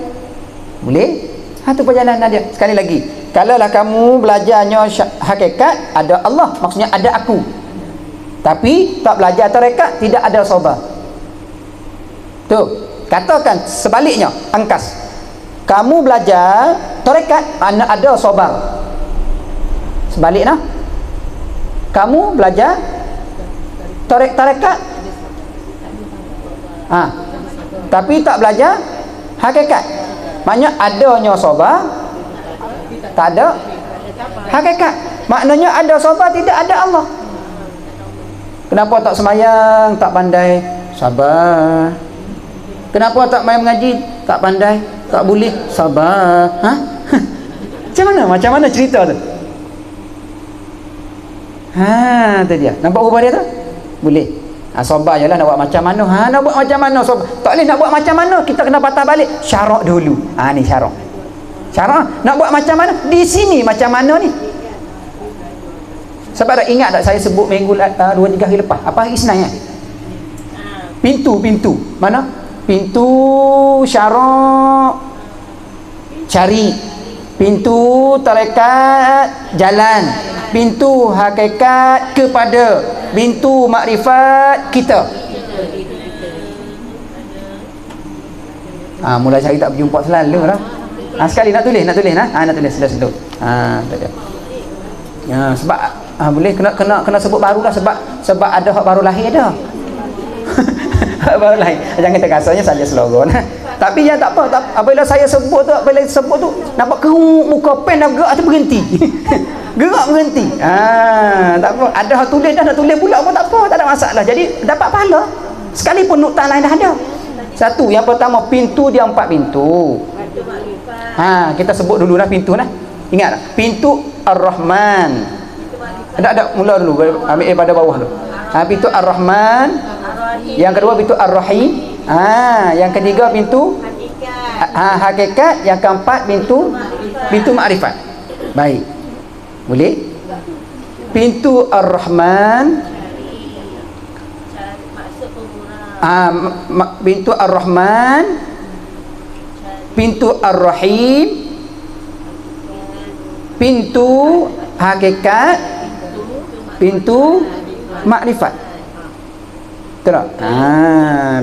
Boleh? Tu perjalanan dia. Sekali lagi, kalaulah kamu belajarnya hakikat, ada Allah, maksudnya ada aku, tapi tak belajar tarekat, tidak ada sabar. Tu, katakan sebaliknya, angkas. Kamu belajar tarekat, ada sabar. Sebaliknya, kamu belajar tarekat, tapi tak belajar hakikat, maknanya adanya sabar, tak ada hakikat. Maknanya ada sabar, tidak ada Allah. Kenapa tak semayang, tak pandai sabar? Kenapa tak main mengaji, tak pandai, tak boleh sabar? Macam mana cerita tu? Tu dia. Nampak ubah dia tu? Boleh. Sabar je lah, nak buat macam mana? Nak buat macam mana? Tak boleh nak buat macam mana, kita kena patah balik syarak dulu. Ni syarak. Nak buat macam mana? Di sini macam mana ni? Sebab dah ingat tak saya sebut minggu 2-3 hari lepas? Apa hari Isnin kan? Pintu. Mana? Pintu syarak cari. Pintu tarekat jalan. Pintu hakikat kepada. Pintu makrifat kita. Mula cari tak berjumpa selalu dah. Sekali nak tulis. Nak tulis slow. Tak ada. Sebab boleh kena sebut baru lah, sebab ada hak baru lahir dah. Hak baru lahir. Jangan terkasarnya saja slogan. Tapi yang tak apa, apabila saya sebut tu, nampak keruk muka pen dah gerak tu berhenti. Gerak berhenti. Tak apa. Ada hak tulis dah, nak tulis pula pun tak apa, tak ada masalah. Jadi dapat pahala. Sekalipun nukta lain dah ada. Satu, yang pertama, pintu dia 4 pintu. Kita sebut dulu lah pintu nah. Ingat tak? Pintu Ar-Rahman. Ada mula dulu, ambil pada bawah dulu. Pintu Ar-Rahman. Yang kedua pintu Ar-Rahim. Yang ketiga pintu hakikat. Yang keempat pintu makrifat. Baik. Boleh? Pintu Ar-Rahman. Pintu Ar-Rahman, pintu Ar-Rahim, pintu hakikat, pintu makrifat. Betul?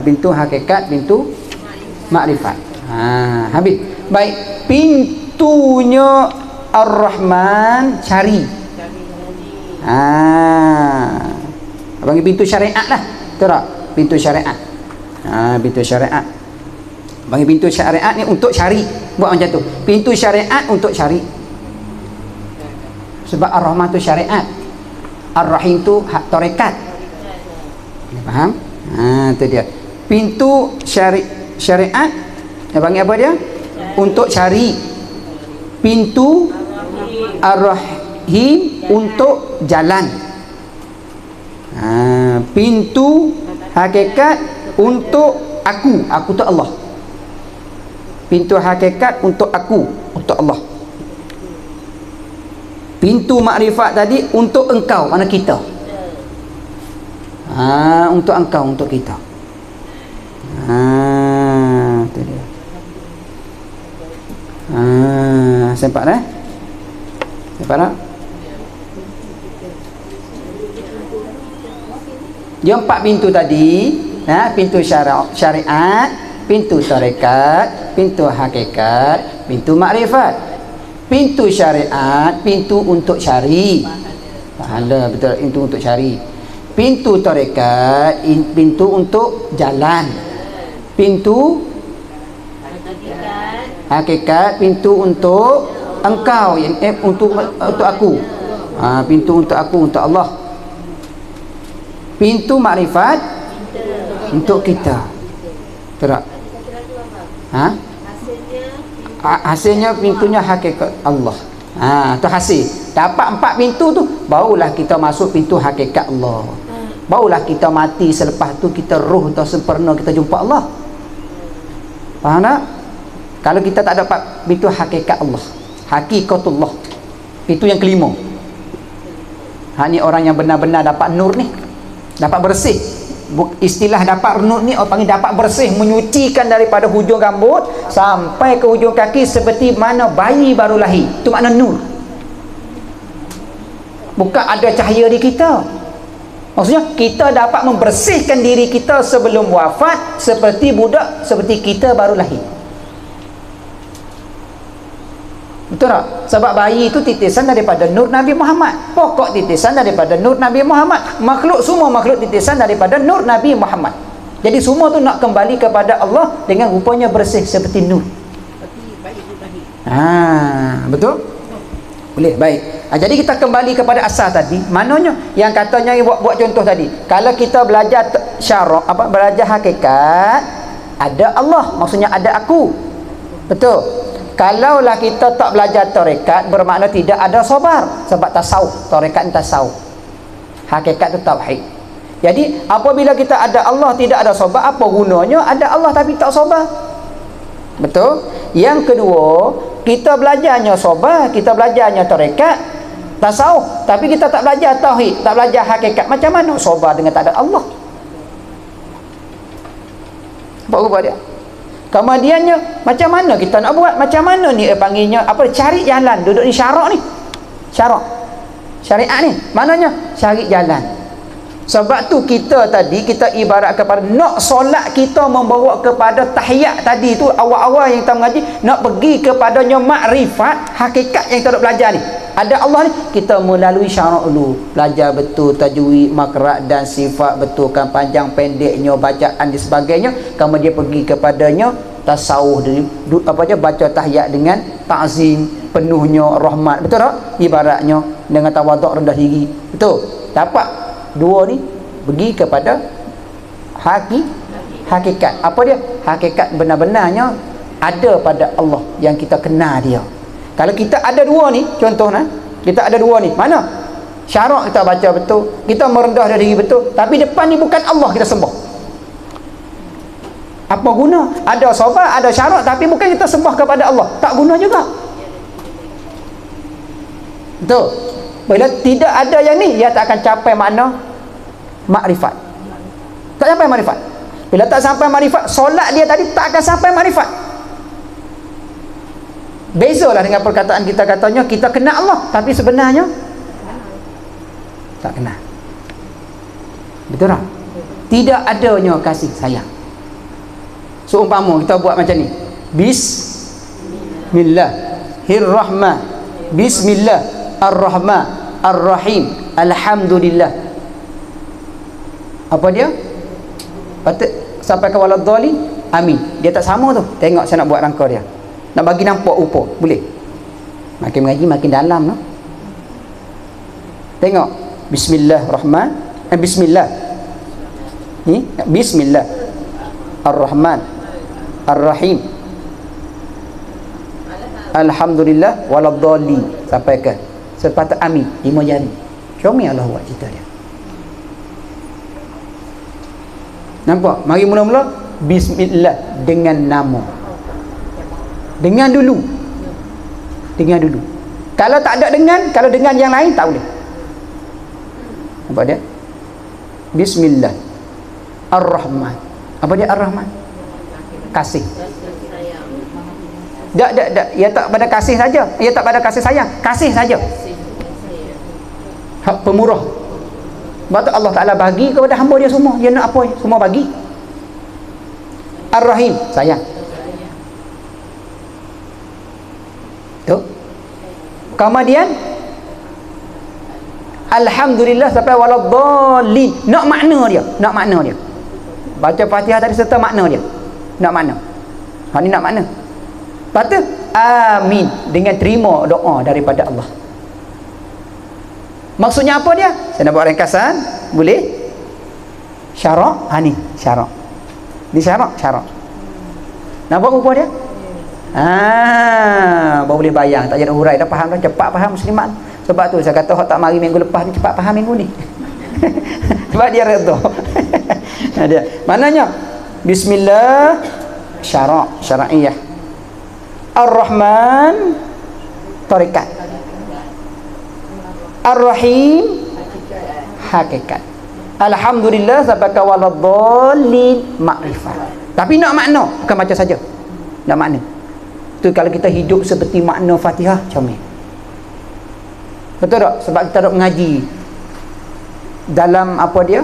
Pintu hakikat, pintu makrifat. Habis. Baik, pintunya Ar-Rahman cari. Panggil pintu syariat lah. Betul tak? Pintu syariat. Pintu syariat. Bagi pintu syariat ni untuk cari. Buat macam tu. Pintu syariat untuk cari. Sebab Ar-Rahman tu syariat. Ar-Rahim tu hak tarekat. Faham? Tu dia. Pintu syariat dia panggil apa dia? Untuk cari. Pintu Ar-Rahim untuk jalan. Pintu hakikat untuk aku tu Allah. Pintu hakikat untuk aku, untuk Allah. Pintu makrifat tadi untuk engkau, mana kita. Untuk engkau, untuk kita. Itu dia. Sempat dah? Sempat tak? Dia 4 pintu tadi, pintu syariat, pintu tarekat, pintu hakikat, pintu makrifat. Pintu syariat, pintu untuk cari. Pahala betul, pintu untuk cari. Pintu tarekat, pintu untuk jalan. Pintu hakikat, pintu untuk engkau, untuk aku. Pintu untuk aku, untuk Allah. Pintu makrifat untuk kita. Betul tak? Hasilnya pintunya hakikat Allah. Tu hasil. Dapat 4 pintu tu, barulah kita masuk pintu hakikat Allah. Barulah kita mati, selepas tu kita roh atau sempurna, kita jumpa Allah. Faham tak? Kalau kita tak dapat pintu hakikat Allah, hakikatullah, itu yang kelima. Ni orang yang benar-benar dapat nur ni, dapat bersih. Istilah dapat nur ni orang panggil dapat bersih, menyucikan daripada hujung rambut sampai ke hujung kaki seperti mana bayi baru lahir. Itu makna nur. Bukan ada cahaya di kita. Maksudnya kita dapat membersihkan diri kita sebelum wafat seperti budak, seperti kita baru lahir. Betul tak? Sebab bayi itu titisan daripada nur Nabi Muhammad. Pokok titisan daripada nur Nabi Muhammad. Makhluk, semua makhluk titisan daripada nur Nabi Muhammad. Jadi semua tu nak kembali kepada Allah dengan rupanya bersih seperti nur. Betul? Boleh, baik. Jadi kita kembali kepada asal tadi. Maknanya yang katanya buat contoh tadi. Kalau kita belajar syarak, belajar hakikat, ada Allah, maksudnya ada aku. Betul. Kalaulah kita tak belajar tarekat, bermakna tidak ada sabar. Sebab tasawuf, tarekat tasawuf, hakikat itu tauhid. Jadi apabila kita ada Allah tidak ada sabar, apa gunanya ada Allah tapi tak sabar? Betul. Yang kedua, kita belajarnya sabar, kita belajarnya tarekat, tasawuf, tapi kita tak belajar tauhid, tak belajar hakikat. Macam mana sabar dengan tak ada Allah? Apa rupa dia? Kemudiannya macam mana kita nak buat? Macam mana ni panggilnya? Cari jalan. Duduk ni syarak ni. Syariat ni. Maknanya cari jalan. Sebab tu kita tadi kita ibarat kepada nak solat kita membawa kepada tahiyat tadi tu awal-awal yang kita mengaji, nak pergi kepadanya makrifat hakikat yang kita nak belajar ni. Ada Allah ni, kita melalui syarak dulu, belajar betul tajwid, makrak dan sifat, betulkan panjang pendeknya, bacaan dan sebagainya. Kemudian pergi kepadanya tasawuf, baca tahiyat dengan ta'zim penuhnya rahmat. Betul tak? Ibaratnya dengan tawaduk, rendah diri. Betul. Dapat dua ni, pergi kepada hakikat. Apa dia? Hakikat benar-benarnya ada pada Allah yang kita kenal dia. Kalau kita ada dua ni, contohnya kita ada dua ni, mana? Syarak kita baca betul, kita merendah diri betul, tapi depan ni bukan Allah kita sembah. Apa guna? Ada sabar, ada syarak, tapi bukan kita sembah kepada Allah, tak guna juga. Betul. Bila tidak ada yang ni, dia tak akan capai makna makrifat. Tak sampai makrifat. Bila tak sampai makrifat, solat dia tadi tak akan sampai makrifat. Bezalah dengan perkataan kita, katanya kita kenal Allah tapi sebenarnya tak kenal. Betul tak? Tidak adanya kasih sayang. Seumpama kita buat macam ni, Bismillahirrahman, Bismillahirrahmanirrahim, Alhamdulillah. Apa dia? Patut sampai ke waladhdallin, amin. Dia tak sama tu. Tengok saya nak buat rangka dia. Nak bagi nampak rupa, boleh. Makin mengaji makin dalam no? Tengok. Bismillahirrahmanirrahim. Bismillah. Ni bismillah. Ar-Rahman. Ar-Rahim. Alhamdulillah waladdallin. Sampai ke sepatut amin 5 jari. Comel Allah buat cerita dia. Nampak? Mari mula-mula bismillah dengan nama. Dengan dulu. Dengan dulu. Kalau tak ada dengan, kalau dengan yang lain tak boleh. Nampak dia? Bismillah. Ar-Rahman. Apa dia Ar-Rahman? Kasih. Tak. Ia tak pada kasih saja. Ia tak pada kasih sayang. Kasih saja. Hak pemurah. Sebab tu Allah Ta'ala bagi kepada hamba dia semua. Dia nak apa? Semua bagi. Ar-Rahim. Sayang. Tu. Kemudian Alhamdulillah sampai waladdallin. Nak makna dia. Nak makna dia. Baca Fatihah tadi serta makna dia. Nak makna. Ha ni nak makna. Lepas tu amin, dengan terima doa daripada Allah. Maksudnya apa dia? Saya nak buat ringkasan. Boleh? Syarak. Ha ni syarak. Ni syarak. Nampak rupa dia? Baru boleh bayang. Tak jadi hurai dah, faham dah. Cepat faham muslimat. Sebab tu saya kata hak tak mari minggu lepas ni cepat faham minggu ni. Sebab dia redha. Dia. Maknanya bismillah syarak, syar'iyah. Ar-Rahman tarikat. Ar-Rahim hakikat. Alhamdulillah sampai ke waladdallin ma'rifat. Tapi nak makna, bukan baca saja. Nak makna. Tu kalau kita hidup seperti makna Fatihah, comel. Betul tak? Sebab kita nak mengaji dalam apa dia?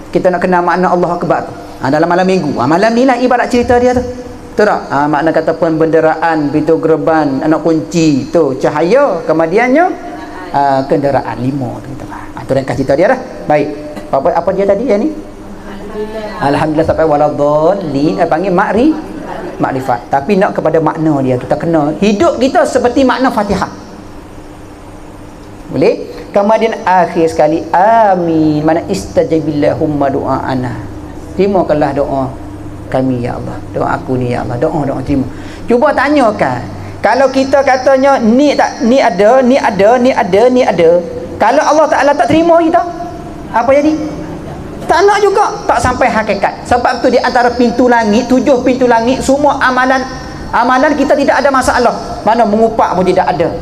Kita nak kenal makna Allah Akbar tu. Dalam malam minggu. Malam ni lah ibarat cerita dia tu. Betul tak? Makna kata penbenderaan, pintu gerbang, anak kunci tu cahaya, kemudiannya kenderaan 5 tu. Tu ringkas cerita dia dah. Baik. Apa dia tadi yang ni? Alhamdulillah sampai waladdallin. Panggil makrifat. Tapi nak kepada makna dia tu, tak kena hidup kita seperti makna Fatihah. Boleh? Kemudian akhir sekali amin, mana istajabillahumma du'aana. Terimakanlah doa kami ya Allah. Doa aku ni ya Allah. Doa terima. Cuba tanyakan. Kalau kita katanya ni ada. Kalau Allah Ta'ala tak terima kita, apa jadi? Tak nak juga. Tak sampai hakikat. Sebab tu di antara pintu langit, 7 pintu langit, semua amalan kita tidak ada masalah. Mana mengupak pun tidak ada.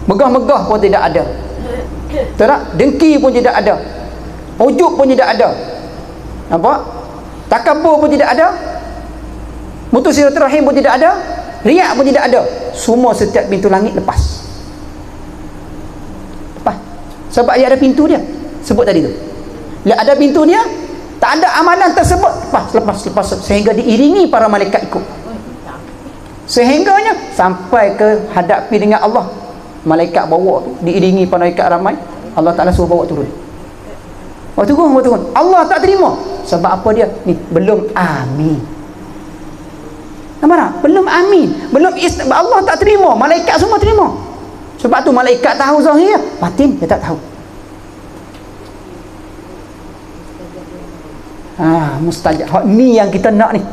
Megah-megah pun tidak ada. Betul tak? Dengki pun tidak ada. Ujub pun tidak ada. Nampak? Takabur pun tidak ada. Mutus silaturahim pun tidak ada. Riak pun tidak ada. Semua setiap pintu langit lepas. Sebab dia ada pintu dia. Sebut tadi tu. Ada pintu dia, tak ada amalan tersebut, lepas sehingga diiringi para malaikat ikut. Sehingganya sampai ke hadapi dengan Allah. Malaikat bawa tu, diiringi para malaikat ramai. Allah Ta'ala suruh bawa turun. Turun. Allah tak terima. Sebab apa dia? Ni belum amin. Nampak tak? Belum amin. Allah tak terima. Malaikat semua terima. Sebab tu malaikat tahu zahir, batin dia tak tahu. Mustajab. Ni yang kita nak ni.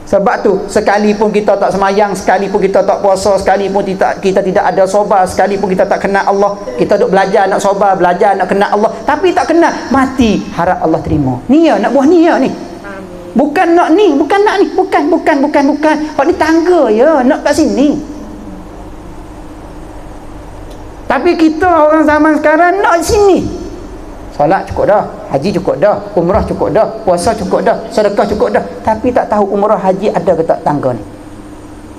Sebab tu sekalipun kita tak semayang, sekalipun kita tak puasa, sekalipun kita tidak ada sobar, sekalipun kita tak kenal Allah, kita duk belajar nak sobar, belajar nak kenal Allah, tapi tak kenal, mati harap Allah terima. Niat nak buah niat ni. Bukan nak ni, bukan. Hak ni tangga ya, nak kat sini. Tapi kita orang zaman sekarang nak sini. Solat cukup dah, haji cukup dah, umrah cukup dah, puasa cukup dah, sedekah cukup dah. Tapi tak tahu umrah haji ada ke tak tangga ni.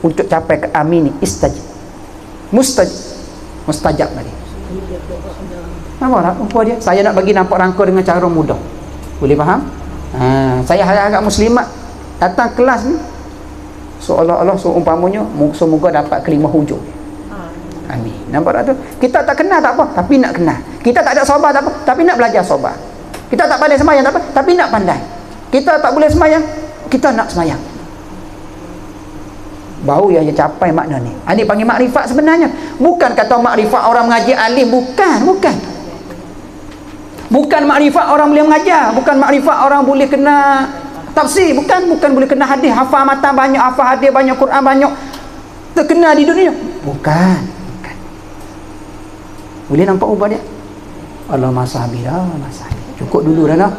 Untuk capai ke amin ni mustajab tadi. Nampak tak rupa dia? Saya nak bagi nampak rangka dengan cara mudah. Boleh faham? Saya harap muslimat datang kelas ni seolah-olah seumpamanya semoga dapat kelima hujung. Amin. Nampak tak tu? Kita tak kenal tak apa, tapi nak kenal. Kita tak ada sabar tak apa, tapi nak belajar sabar. Kita tak pandai sembahyang tak apa, tapi nak pandai. Kita tak boleh sembahyang, kita nak semayang. Baru yang dia capai makna ni. Ini panggil makrifat sebenarnya. Bukan kata makrifat orang mengaji alim, bukan. Bukan makrifat orang boleh mengajar, bukan makrifat orang boleh kena tafsir, bukan boleh kena hadis, hafal matan banyak, hafal hadis banyak, Quran banyak, terkenal di dunia. Bukan. Boleh nampak ubah dia? Allah masabi dah, cukup dulu dah lah.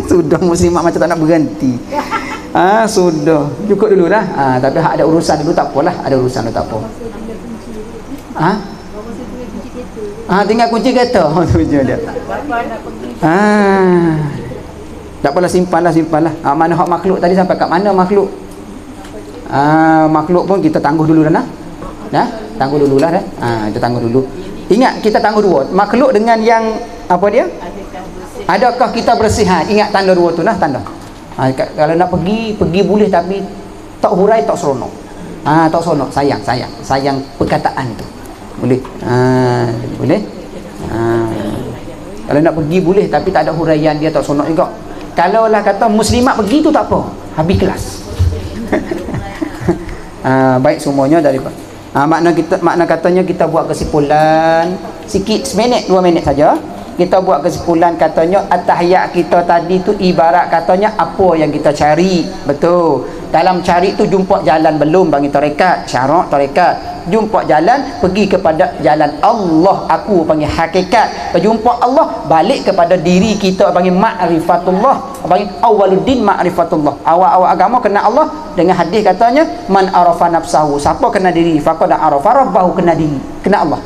Sudah muslimat macam tak nak berhenti. Sudah cukup dulu dah. Tapi hak ada urusan dulu tak apalah, ada urusan dulu tak apa. Tinggal kunci kereta. Tujuan dia. Tak apalah, simpanlah. Mana hak makhluk tadi, sampai kat mana makhluk? Makhluk pun kita tangguh dulu dah. Tangguh dululah dah. Kita tangguh dulu. Ingat, kita tangguh dua. Makhluk dengan yang apa dia? Adakah kita bersihan? Ingat tanda dua tu lah, tanda. Kalau nak pergi boleh, tapi tak hurai, tak seronok. Tak seronok, sayang perkataan tu. Boleh. Boleh. Kalau nak pergi boleh, tapi tak ada huraian, dia tak seronok juga. Kalau lah kata muslimat pergi tu tak apa, habis kelas. Baik semuanya daripada makna katanya kita buat kesimpulan sikit, seminit 2 minit saja. Kita buat kesimpulan katanya at-tahiyat kita tadi tu ibarat katanya apa yang kita cari. Betul. Dalam cari tu jumpa jalan belum bagi tarekat, syarak tarekat. Jumpa jalan, pergi kepada jalan Allah, aku panggil hakikat. Jumpa Allah, balik kepada diri kita, panggil ma'rifatullah, panggil awaluddin ma'rifatullah. Awal-awal agama kena Allah. Dengan hadis katanya man arafa nafsahu, siapa kena diri, faqad arafa rabbahu, kena diri, kena Allah.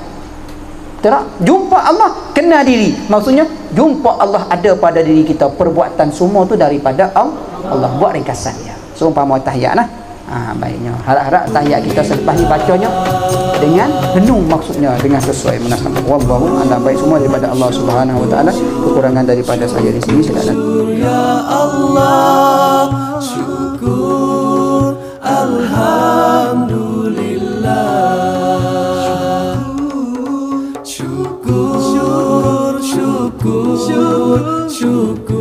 Tak? Jumpa Allah, kena diri. Maksudnya jumpa Allah ada pada diri kita. Perbuatan semua tu daripada Allah. Buat ringkasannya. So umpama tahiyat lah. Baiknya harap-harap tahiyat kita selepas ni bacanya dengan penuh, maksudnya dengan sesuai munasabah. Wallahu a'lam. Baik semua daripada Allah Subhanahu wa taala. Kekurangan daripada saya di sini silakan. Ya Allah, syukur, alhamdulillah. Syukur.